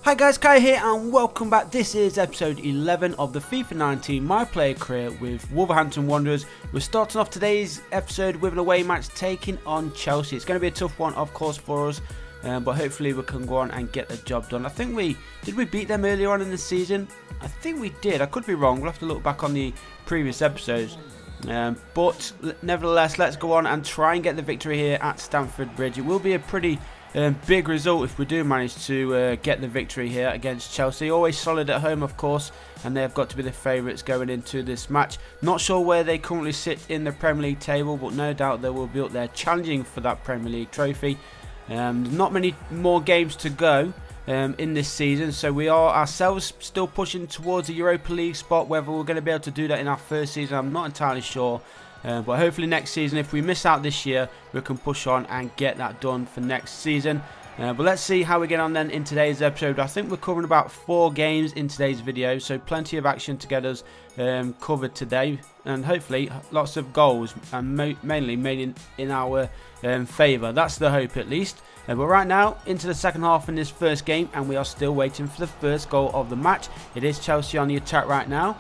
Hi guys, Kai here and welcome back. This is episode 11 of the FIFA 19 My Player career with Wolverhampton Wanderers. We're starting off today's episode with an away match taking on Chelsea. It's going to be a tough one, of course, for us, but hopefully we can go on and get the job done. I think did we beat them earlier on in the season? I think we did. I could be wrong. We'll have to look back on the previous episodes. But nevertheless, let's go on and try and get the victory here at Stamford Bridge. It will be a pretty big result if we do manage to get the victory here against Chelsea. Always solid at home, of course, and they've got to be the favourites going into this match. Not sure where they currently sit in the Premier League table, but no doubt they will be up there challenging for that Premier League trophy. Not many more games to go in this season, so we are ourselves still pushing towards the Europa League spot. Whether we're going to be able to do that in our first season, I'm not entirely sure. But hopefully next season, if we miss out this year, we can push on and get that done for next season. But let's see how we get on then in today's episode. I think we're covering about 4 games in today's video, so plenty of action to get us covered today, and hopefully lots of goals, and mainly made in our favour. That's the hope, at least. But right now, into the second half in this first game, and we are still waiting for the first goal of the match. It is Chelsea on the attack right now.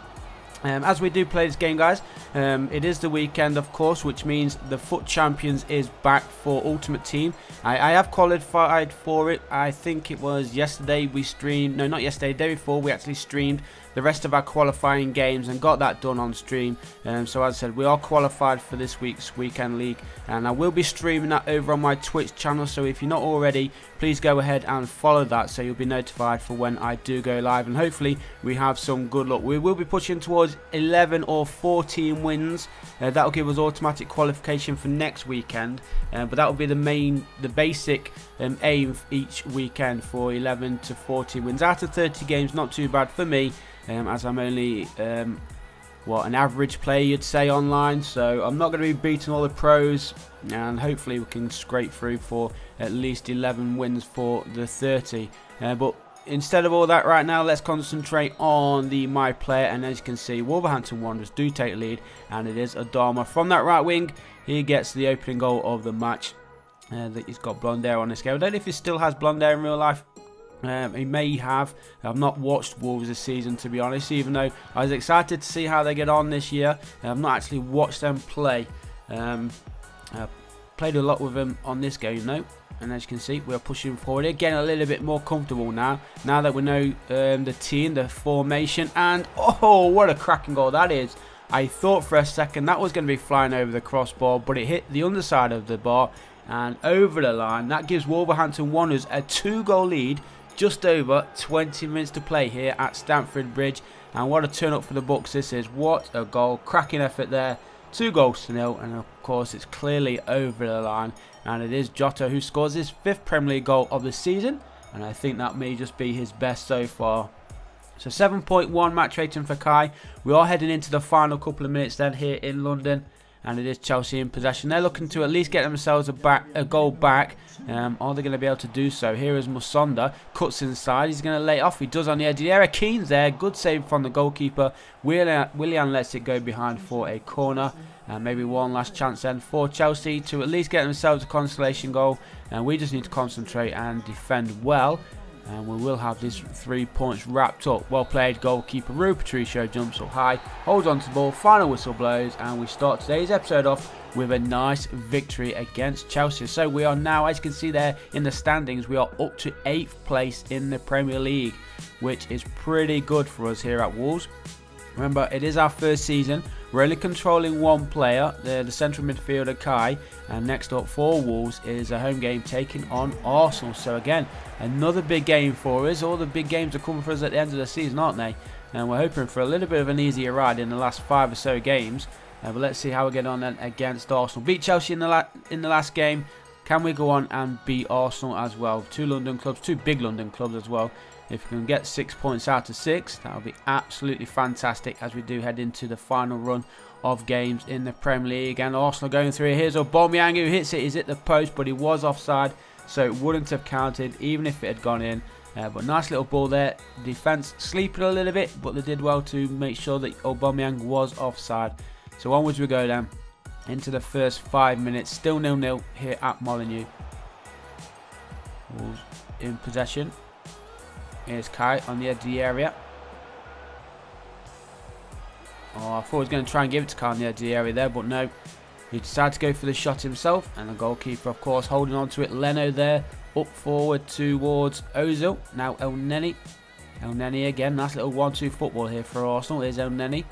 As we do play this game, guys, it is the weekend, of course, which means the FUT Champions is back for Ultimate Team. I have qualified for it. I think it was yesterday we streamed, no, not yesterday, the day before, we actually streamed the rest of our qualifying games and got that done on stream. So as I said, we are qualified for this week's weekend league, and I will be streaming that over on my Twitch channel. So if you're not already, please go ahead and follow that, so you'll be notified for when I do go live, and hopefully we have some good luck. We will be pushing towards 11 or 14 wins. That will give us automatic qualification for next weekend, but that will be the basic aim each weekend, for 11 to 40 wins out of 30 games. Not too bad for me, as I'm only an average player, you'd say, online, so I'm not going to be beating all the pros, and hopefully we can scrape through for at least 11 wins for the 30. But instead of all that right now, let's concentrate on the My Player, and as you can see, Wolverhampton Wanderers do take the lead, and it is Adama from that right wing. He gets the opening goal of the match. He's got blonde hair on this game. I don't know if he still has blonde hair in real life. He may have. I've not watched Wolves this season, to be honest, even though I was excited to see how they get on this year. I've not actually watched them play. Played a lot with them on this game though, and as you can see, we're pushing forward, getting a little bit more comfortable now that we know the team, the formation, and oh, what a cracking goal that is. I thought for a second that was going to be flying over the crossbar, but it hit the underside of the bar and over the line. That gives Wolverhampton Wanderers a 2-goal lead, just over 20 minutes to play here at Stamford Bridge, and what a turn up for the Bucks this is. What a goal, cracking effort there. 2-0, and of course it's clearly over the line, and it is Jota who scores his 5th Premier League goal of the season, and I think that may just be his best so far. So 7.1 match rating for Kai. We are heading into the final couple of minutes then here in London, and it is Chelsea in possession. They're looking to at least get themselves a goal back. Are they going to be able to do so? Here is Musonda, cuts inside. He's going to lay it off. He does on the edge of the area. Keane's there. Good save from the goalkeeper. Willian lets it go behind for a corner. Maybe one last chance then for Chelsea to at least get themselves a consolation goal. And we just need to concentrate and defend well, and we will have these 3 points wrapped up. Well played, goalkeeper. Rui Patricio jumps up high, holds on to the ball, final whistle blows, and we start today's episode off with a nice victory against Chelsea. So we are now, as you can see there in the standings, we are up to 8th place in the Premier League, which is pretty good for us here at Wolves. Remember, it is our first season. We're only controlling one player, the central midfielder Kai, and next up for Wolves is a home game taking on Arsenal. So again, another big game for us. All the big games are coming for us at the end of the season, aren't they? And we're hoping for a little bit of an easier ride in the last 5 or so games. But let's see how we get on then against Arsenal. Beat Chelsea in the last game. Can we go on and beat Arsenal as well? 2 London clubs, 2 big London clubs as well. If we can get 6 points out of 6, that would be absolutely fantastic as we do head into the final run of games in the Premier League. And Arsenal going through. Here's Aubameyang who hits it. He's hit the post, but he was offside, so it wouldn't have counted even if it had gone in. But nice little ball there. Defence sleeping a little bit, but they did well to make sure that Aubameyang was offside. So onwards we go then into the first 5 minutes. Still 0-0 here at Molineux. Wolves in possession. Here's Kai on the edge of the area. Oh, I thought he was going to try and give it to Kai on the edge of the area there, but no. He decided to go for the shot himself, and the goalkeeper, of course, holding on to it. Leno there, up forward towards Ozil. Now El Neni. El Neni again. Nice little 1-2 football here for Arsenal. Here's El Neni.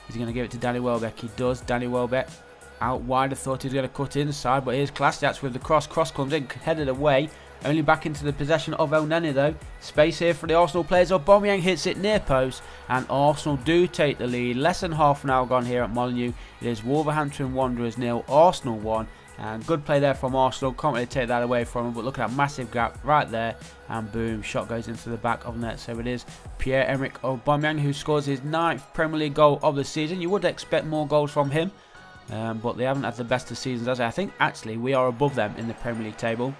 He's going to give it to Danny Welbeck. He does. Danny Welbeck out wide. I thought he was going to cut inside, but here's Klasiak with the cross. Cross comes in, headed away. Only back into the possession of El Neni though. Space here for the Arsenal players. Aubameyang hits it near post, and Arsenal do take the lead. Less than half an hour gone here at Molineux. It is Wolverhampton Wanderers 0, Arsenal 1. And good play there from Arsenal. Can't really take that away from him, but look at that massive gap right there. And boom, shot goes into the back of net. So it is Pierre-Emerick Aubameyang who scores his 9th Premier League goal of the season. You would expect more goals from him, but they haven't had the best of seasons, as I think actually we are above them in the Premier League table.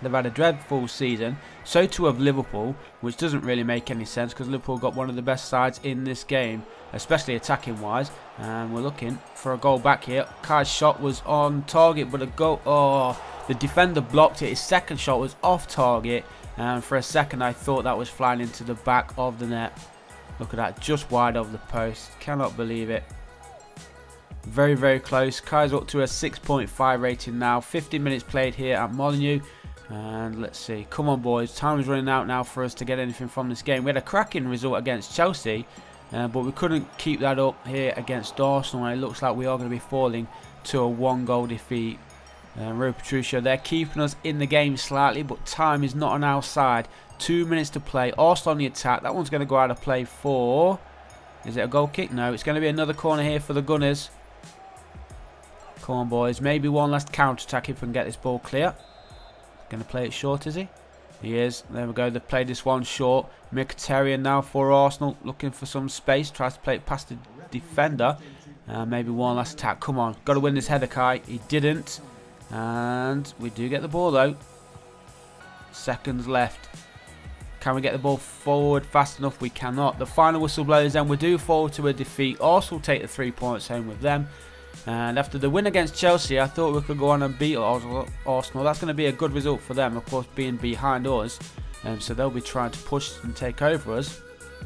They've had a dreadful season. So too have Liverpool, which doesn't really make any sense because Liverpool got one of the best sides in this game, especially attacking wise. And we're looking for a goal back here. Kai's shot was on target, but a goal. Oh, the defender blocked it. His second shot was off target, and for a second I thought that was flying into the back of the net. Look at that, just wide of the post. Cannot believe it. Very, very close. Kai's up to a 6.5 rating now. 50 minutes played here at Molineux. And let's see, come on boys, time is running out now for us to get anything from this game. We had a cracking result against Chelsea, but we couldn't keep that up here against Arsenal, and it looks like we are going to be falling to a 1-goal defeat. Europa League, they're keeping us in the game slightly, but time is not on our side. 2 minutes to play, Arsenal on the attack. That one's going to go out of play for, is it a goal kick? No, it's going to be another corner here for the Gunners. Come on boys, maybe one last counter attack if we can get this ball clear. Going to play it short, is he? He is. There we go. They've played this one short. Mkhitaryan now for Arsenal, looking for some space. Tries to play it past the defender. Maybe one last attack. Come on. Got to win this header, Kai. He didn't. And we do get the ball, though. Seconds left. Can we get the ball forward fast enough? We cannot. The final whistle blows, and we do fall to a defeat. Arsenal take the 3 points home with them. And after the win against Chelsea, I thought we could go on and beat Arsenal. That's going to be a good result for them, of course, being behind us. So they'll be trying to push and take over us.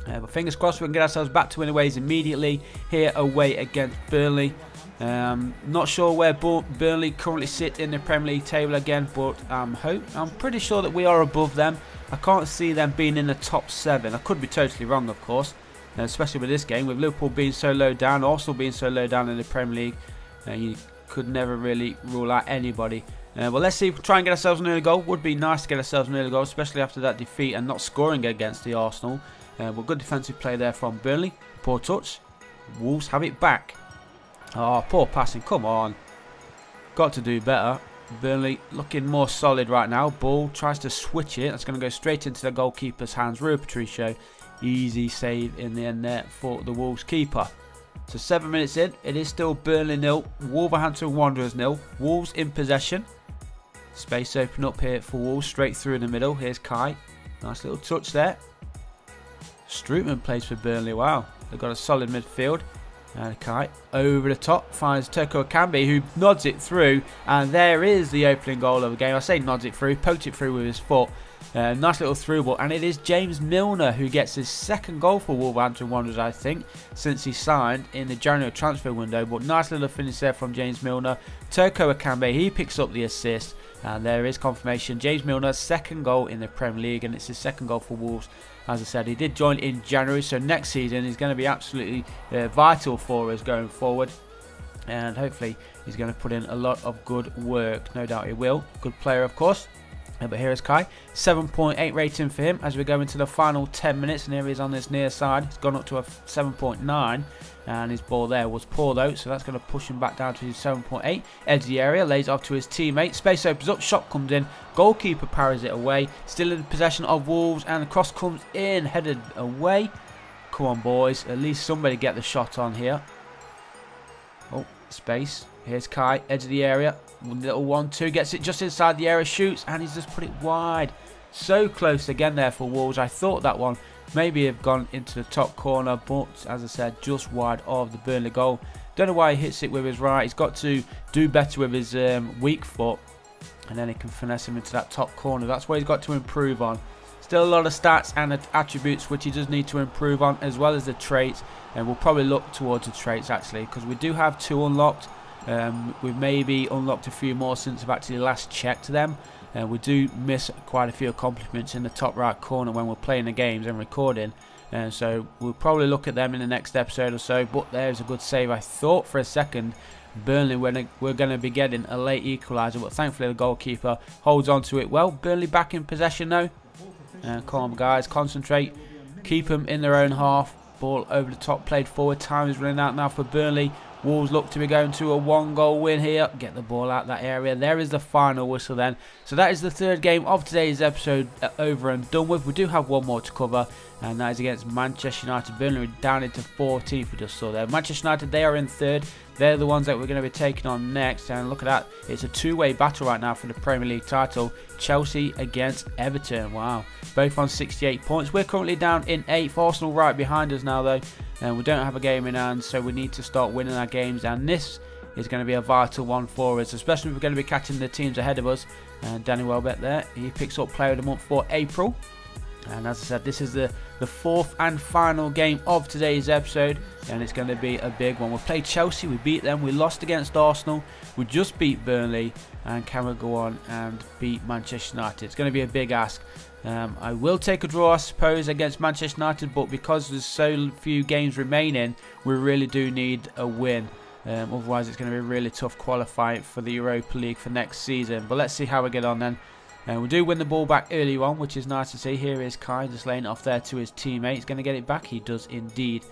But fingers crossed we can get ourselves back to winning ways immediately here away against Burnley. Not sure where Burnley currently sit in the Premier League table again, but I'm pretty sure that we are above them. I can't see them being in the top 7. I could be totally wrong, of course. Especially with this game, with Liverpool being so low down, Arsenal being so low down in the Premier League, you could never really rule out anybody. Well, let's see if we try and get ourselves an early goal. Would be nice to get ourselves an early goal, especially after that defeat and not scoring against the Arsenal. But good defensive play there from Burnley. Poor touch. Wolves have it back. Oh, poor passing. Come on. Got to do better. Burnley looking more solid right now. Ball tries to switch it. That's going to go straight into the goalkeeper's hands. Rui Patricio. Easy save in the end there for the Wolves keeper. So 7 minutes in, it is still Burnley 0, Wolverhampton Wanderers 0. Wolves in possession. Space open up here for Wolves, straight through in the middle. Here's Kai. Nice little touch there. Strootman plays for Burnley. Wow, they've got a solid midfield. And Kai over the top finds TOKO-EKAMBI, who nods it through, and there is the opening goal of the game. I say nods it through, poked it through with his foot. Nice little through ball, and it is James Milner who gets his 2nd goal for Wolverhampton Wanderers, I think, since he signed in the January transfer window. But nice little finish there from James Milner. TOKO-EKAMBI, he picks up the assist, and there is confirmation. James Milner's 2nd goal in the Premier League, and it's his 2nd goal for Wolves. As I said, he did join in January, so next season he's going to be absolutely vital for us going forward. And hopefully he's going to put in a lot of good work. No doubt he will. Good player, of course. But here is Kai. 7.8 rating for him as we go into the final 10 minutes. And here he is on this near side. He's gone up to a 7.9. And his ball there was poor though. So that's going to push him back down to his 7.8. Edge of the area. Lays off to his teammate. Space opens up. Shot comes in. Goalkeeper parries it away. Still in possession of Wolves. And the cross comes in. Headed away. Come on boys. At least somebody get the shot on here. Oh, space. Here's Kai. Edge of the area. Little 1-2, gets it just inside the area, shoots, and he's just put it wide. So close again there for Wolves. I thought that one maybe have gone into the top corner, but as I said, just wide of the Burnley goal. Don't know why he hits it with his right. He's got to do better with his weak foot, and then he can finesse him into that top corner. That's what he's got to improve on. Still a lot of stats and attributes which he does need to improve on, as well as the traits. And we'll probably look towards the traits actually, because we do have 2 unlocked. We've maybe unlocked a few more since I've actually last checked them. We do miss quite a few accomplishments in the top right corner when we're playing the games and recording. So we'll probably look at them in the next episode or so. But there's a good save. I thought for a second Burnley we're going to be getting a late equaliser, but thankfully the goalkeeper holds on to it well. Burnley back in possession though. Come on guys, concentrate. Keep them in their own half. Ball over the top, played forward. Time is running out now for Burnley. Wolves look to be going to a 1-goal win here. Get the ball out that area. There is the final whistle then. So that is the 3rd game of today's episode over and done with. We do have one more to cover, and that is against Manchester United. Burnley down into 14th, we just saw there. Manchester United, they are in 3rd. They're the ones that we're going to be taking on next. And look at that. It's a 2-way battle right now for the Premier League title. Chelsea against Everton. Wow. Both on 68 points. We're currently down in 8th. Arsenal right behind us now though. And we don't have a game in hand, so we need to start winning our games. And this is going to be a vital one for us, especially if we're going to be catching the teams ahead of us. And Danny Welbeck there, he picks up Player of the Month for April. And as I said, this is the 4th and final game of today's episode, and it's going to be a big one. We played Chelsea, we beat them, we lost against Arsenal, we just beat Burnley, and can we go on and beat Manchester United? It's going to be a big ask. I will take a draw, I suppose, against Manchester United, but because there's so few games remaining, we really do need a win. Otherwise, it's going to be really tough qualifying for the Europa League for next season. But let's see how we get on then. We do win the ball back early on, which is nice to see. Here is Kai just laying it off there to his teammate. He's going to get it back. He does indeed.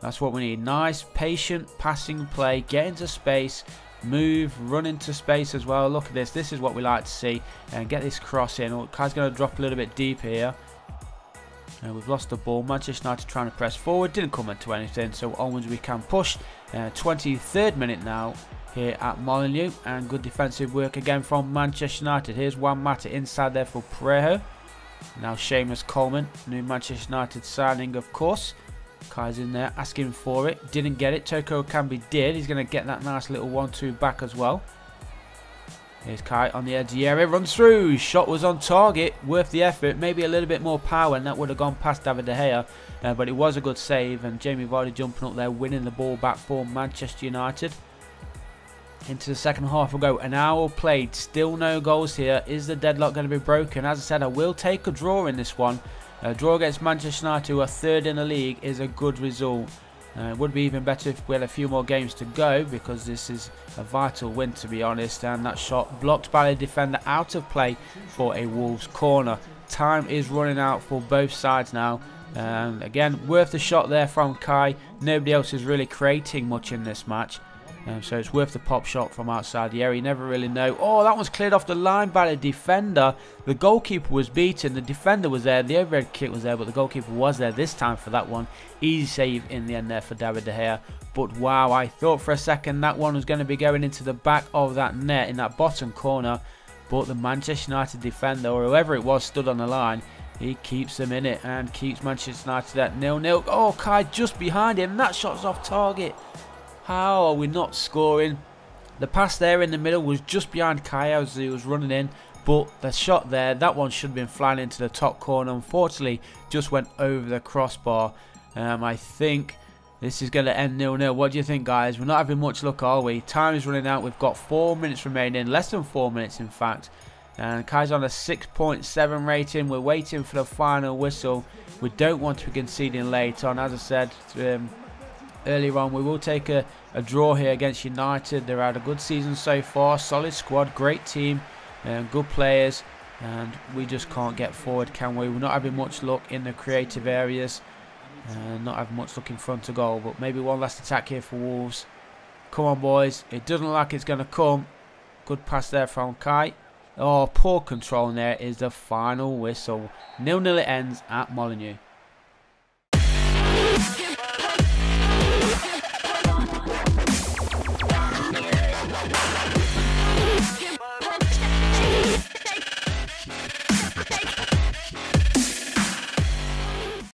That's what we need. Nice, patient passing play. Get into space. Move, run into space as well. Look at this. This is what we like to see. And get this cross in. Oh, Kai's going to drop a little bit deep here. We've lost the ball. Manchester United trying to press forward. Didn't come into anything. So onwards we can push. 23rd minute now here at Molineux, and good defensive work again from Manchester United. Here's Juan Mata inside there for Parejo. Now Seamus Coleman, new Manchester United signing of course. Kai's in there asking for it, didn't get it. TOKO-EKAMBI did. He's going to get that nice little 1-2 back as well. Here's Kai on the edge of the area, runs through. Shot was on target, worth the effort. Maybe a little bit more power and that would have gone past David De Gea, but it was a good save. And Jamie Vardy jumping up there, winning the ball back for Manchester United. Into the second half we go. An hour played, still no goals here. Is the deadlock going to be broken? As I said, I will take a draw in this one. A draw against Manchester United, who are 3rd in the league, is a good result. It would be even better if we had a few more games to go, because this is a vital win, to be honest. And that shot blocked by the defender, out of play for a Wolves corner. Time is running out for both sides now. And again, worth the shot there from Kai. Nobody else is really creating much in this match. So it's worth the pop shot from outside the area. You never really know. Oh, that one's cleared off the line by the defender. The goalkeeper was beaten. The defender was there. The overhead kick was there, but the goalkeeper was there this time for that one. Easy save in the end there for David De Gea. But wow, I thought for a second that one was going to be going into the back of that net in that bottom corner. But the Manchester United defender, or whoever it was, stood on the line. He keeps them in it and keeps Manchester United at 0-0. Oh, Kai just behind him. That shot's off target. How are we not scoring? The pass there in the middle was just behind Kai as he was running in, but the shot there, that one should have been flying into the top corner. Unfortunately, just went over the crossbar. I think this is going to end 0-0. What do you think, guys? We're not having much luck, are we? Time is running out. We've got 4 minutes remaining, less than 4 minutes in fact. And Kai's on a 6.7 rating. We're waiting for the final whistle. We don't want to be conceding late on. As I said earlier on, we will take a draw here against United. They've had a good season so far, solid squad, great team, good players, and we just can't get forward, can we? We're not having much luck in the creative areas, not having much luck in front of goal, but maybe one last attack here for Wolves. Come on, boys, it doesn't look like it's going to come. Good pass there from Kai. Oh, poor control, and there is the final whistle. 0-0 it ends at Molineux.